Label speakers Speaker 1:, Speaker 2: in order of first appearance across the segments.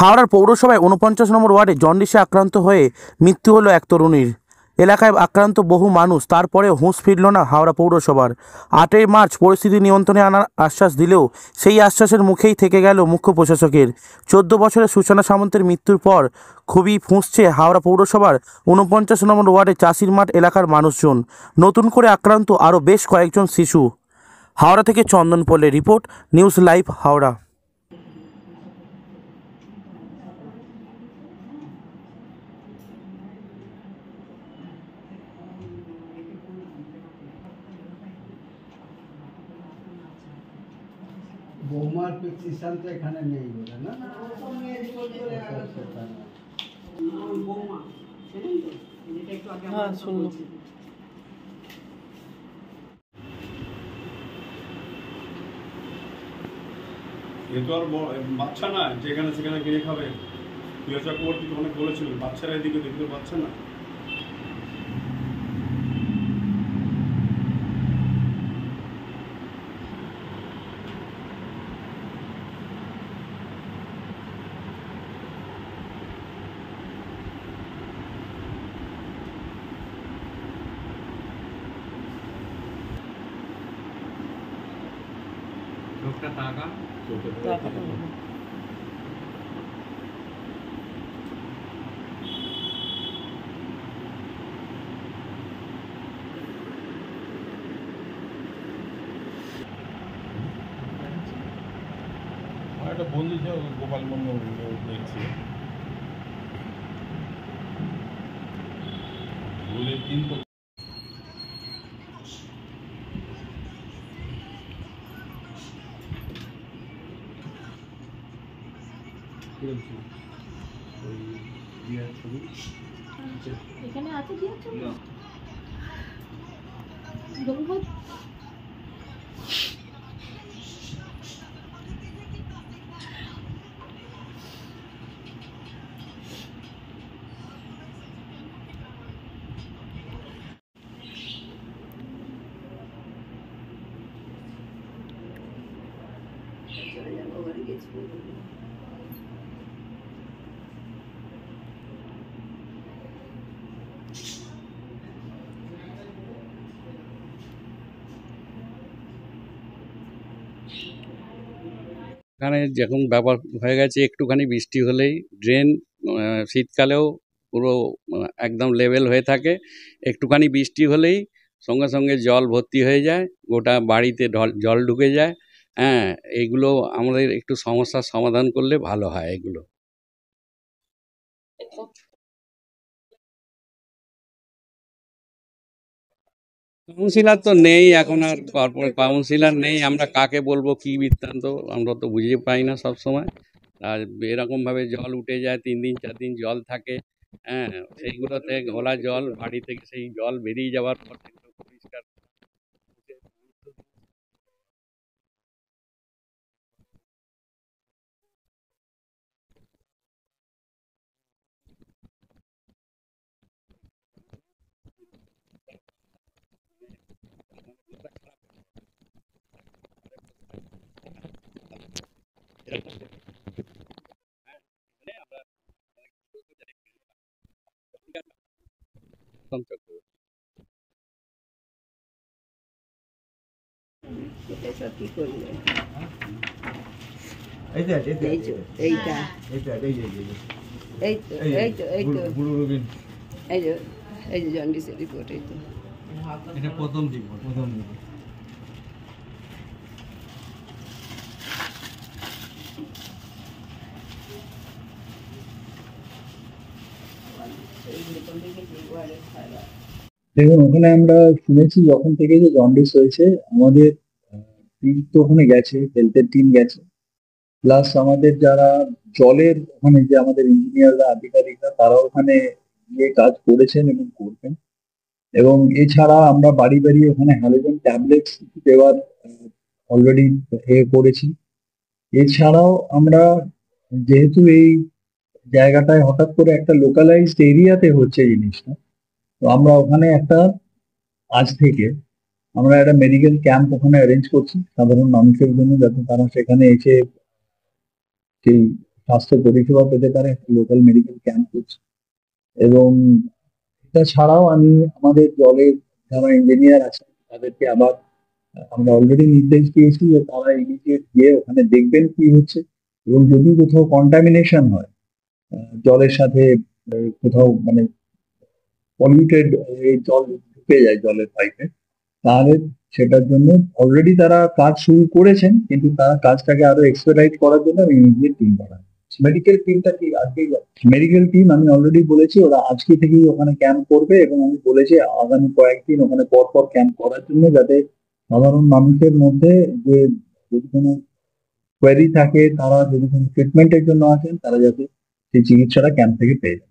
Speaker 1: হাওড়ার পৌরসভায় ৪৯ নম্বর ওয়ার্ডে জন্ডিসে আক্রান্ত হয়ে মৃত্যু হলো এক তরুণীর। এলাকায় আক্রান্ত বহু মানুষ, তারপরেও হুঁশ ফিরল না হাওড়া পৌরসভার। ৮ই মার্চ পরিস্থিতি নিয়ন্ত্রণে আনার আশ্বাস দিলেও সেই আশ্বাসের মুখেই থেকে গেল মুখ্য প্রশাসকের। ১৪ বছরের সূচনা সামন্তের মৃত্যুর পর খুবই ফুঁসছে হাওড়া পৌরসভার ৪৯ নম্বর ওয়ার্ডে চাষির মাঠ এলাকার মানুষজন। নতুন করে আক্রান্ত আরও বেশ কয়েকজন শিশু। হাওড়া থেকে চন্দন পোলের রিপোর্ট, নিউজ লাইভ হাওড়া।
Speaker 2: বৌমার প্রেসক্রিপশন তো এখানে নেই বলে না?
Speaker 3: এ তো আর বাচ্চা না যেখানে সেখানে কিনে খাবে। প্রিয় চক্রবর্তী অনেক বলেছিলেন বাচ্চারা এদিকে দেখতে পাচ্ছে না।
Speaker 4: চোখটা টাকা
Speaker 5: একটা বন্ধু ছিল গোপাল মন্ডল দেখছি ভুলের দিন তো
Speaker 6: এখানে আছে দিয়ার ছবি চলে যাবো ঘরে গেছি।
Speaker 4: এখানে যখন ব্যাপার হয়ে গেছে, একটুখানি বৃষ্টি হলেই ড্রেন শীতকালেও পুরো একদম লেভেল হয়ে থাকে। একটুখানি বৃষ্টি হলেই সঙ্গে সঙ্গে জল ভর্তি হয়ে যায়, গোটা বাড়িতে জল ঢুকে যায়। হ্যাঁ, এইগুলো আমাদের একটু সমস্যার সমাধান করলে ভালো হয়। এগুলো কাউন্সিলর তো নেই এখন, আর কর্পোরেট কাউন্সিলর নেই। আমরা কাকে বলবো কি বৃত্তান্ত আমরা তো বুঝে পাই না সব সময়। আর এরকমভাবে জল উঠে যায়, 3 দিন 4 দিন জল থাকে। হ্যাঁ, সেইগুলোতে ঘোলা জল বাড়ি থেকে সেই জল বেরিয়ে যাওয়ার পর সেগুলো পরিষ্কার
Speaker 6: এটা সব কি করলে?
Speaker 2: এইটা
Speaker 6: এই তো এইটা
Speaker 2: এইটা এই যে
Speaker 6: এই তো এই তো এই তো
Speaker 5: বুড়ো রবিন
Speaker 6: এই যে জন্ডিসের রিপোর্ট। এই তো
Speaker 5: এটা প্রথম দিক
Speaker 7: দেখুন, ওখানে আমরা শুনেছি যখন থেকে যে জন্ডিস হয়েছে আমাদের টিম তো ওখানে গেছে, হেলথের টিম গেছে, প্লাস আমাদের যারা জলের ওখানে যে আমাদের ইঞ্জিনিয়াররা আধিকারিকরা তারাও ওখানে গিয়ে কাজ করেছেন এবং করবেন। এবং এছাড়া আমরা বাড়ি বাড়ি ওখানে হ্যালোজেন ট্যাবলেটস দেওয়ার অলরেডি করেছি। এছাড়াও আমরা যেহেতু এই জায়গাটায় হঠাৎ করে একটা লোকালাইজড এরিয়াতে হচ্ছে জিনিসটা, তো আমরা ওখানে আজ থেকে আমরা একটা মেডিকেল ক্যাম্প ওখানে অ্যারেঞ্জ করছি সাধারণ মানুষের জন্য, যাতে তারা সেখানে এসে সেই স্বাস্থ্য পরিষেবা পেতে পারে লোকাল মেডিকেল ক্যাম্প করছে। এবং এটা ছাড়াও আমি আমাদের জলের যারা ইঞ্জিনিয়ার আছেন তাদেরকে আবার আমরা অলরেডি নির্দেশ দিয়েছি যে তারা ইমিডিয়েট গিয়ে ওখানে দেখবেন কি হচ্ছে, এবং যদি কোথাও কন্টামিনেশন হয় জলের সাথে কোথাও মানে পলিউটেড এই জল ঢুকে যায় জলের পাইপে, তাহলে সেটার জন্য অলরেডি তারা কাজ শুরু করেছেন, কিন্তু তারা কাজটাকে আরো এক্সপেডাইট করার জন্য আমি ইমিডিয়েট টিম পাঠাই। মেডিকেল টিমটা কি আজকেই মেডিকেল টিম আমি অলরেডি বলেছি ওরা আজকে থেকেই ওখানে ক্যাম্প করবে, এবং আমি বলেছি আগামী কয়েকদিন ওখানে পর ক্যাম্প করার জন্য, যাতে সাধারণ মানুষের মধ্যে যে যদি কোনো কোয়ারি থাকে, তারা যদি কোনো ট্রিটমেন্টের জন্য আসেন, তারা যাতে সেই চিকিৎসাটা ক্যাম্প থেকে পেয়ে যায়।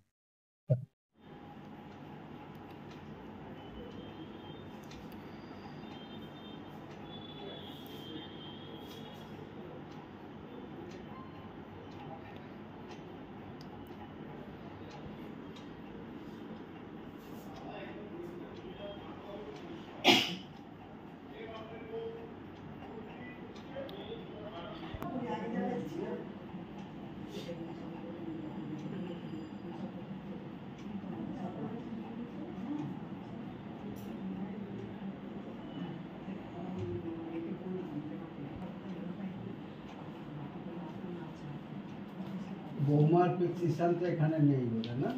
Speaker 2: বৌমার প্রেসক্রিপশন তো এখানে নেই বলে না?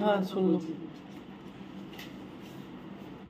Speaker 6: হ্যাঁ শুনলাম।